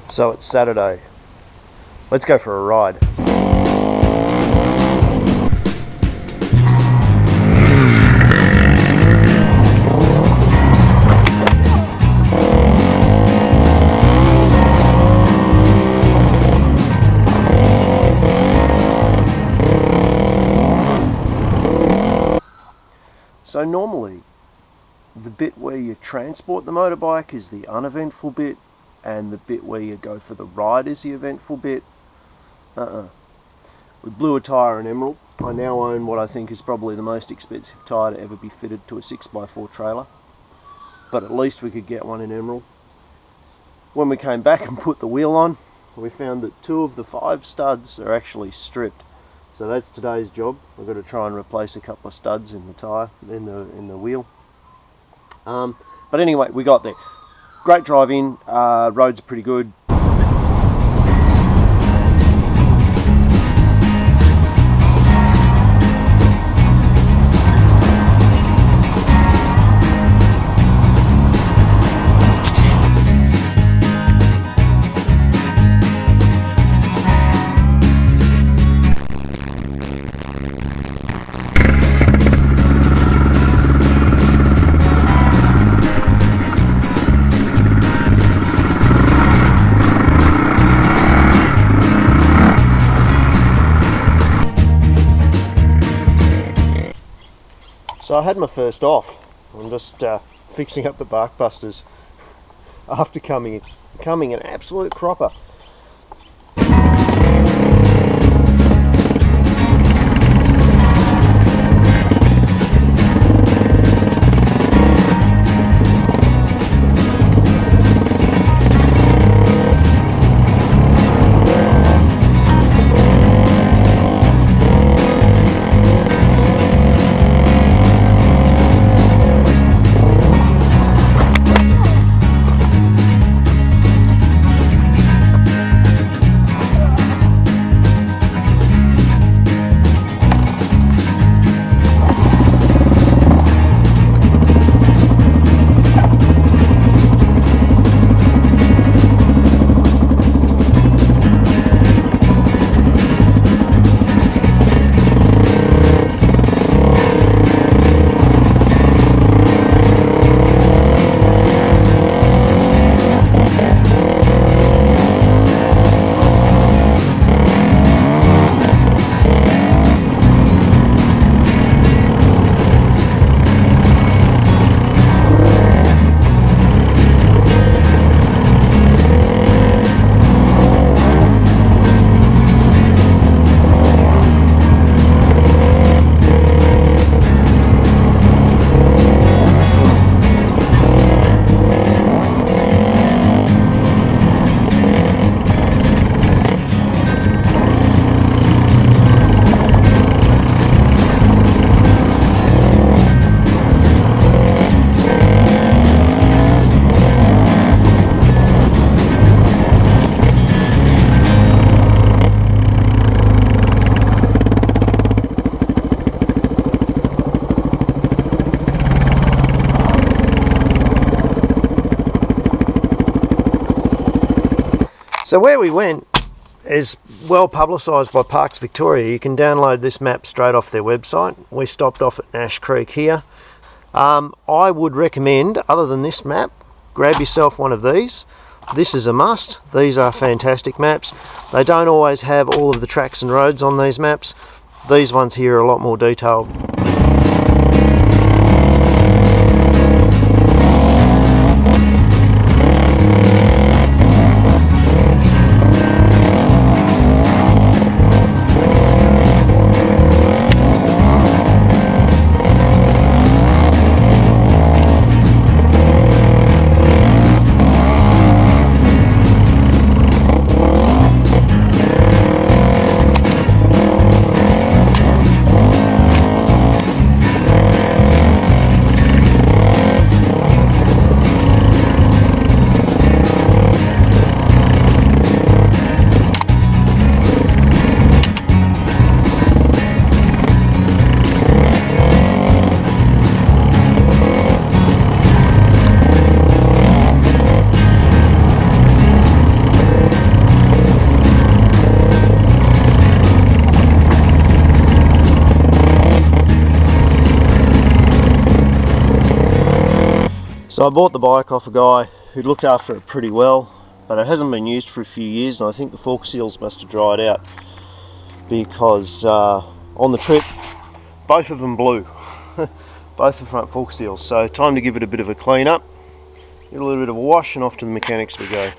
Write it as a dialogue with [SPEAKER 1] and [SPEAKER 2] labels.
[SPEAKER 1] So it's Saturday. Let's go for a ride. So normally, the bit where you transport the motorbike is the uneventful bit, and the bit where you go for the ride is the eventful bit. We blew a tyre in Emerald. I now own what I think is probably the most expensive tyre to ever be fitted to a 6x4 trailer, but at least we could get one in Emerald. When we came back and put the wheel on, we found that 2 of the 5 studs are actually stripped. So that's today's job. We've got to try and replace a couple of studs in the tyre, in the wheel. But anyway, we got there. Great drive in, roads are pretty good. So I had my first off. I'm just fixing up the bark busters after coming an absolute cropper. So where we went is well publicised by Parks Victoria. You can download this map straight off their website. We stopped off at Nash Creek here. I would recommend, other than this map, grab yourself one of these. This is a must. These are fantastic maps. They don't always have all of the tracks and roads on these maps. These ones here are a lot more detailed. So I bought the bike off a guy who looked after it pretty well, but it hasn't been used for a few years, and I think the fork seals must have dried out because on the trip both of them blew. Both the front fork seals. So time to give it a bit of a clean up, get a little bit of a wash, and off to the mechanics we go.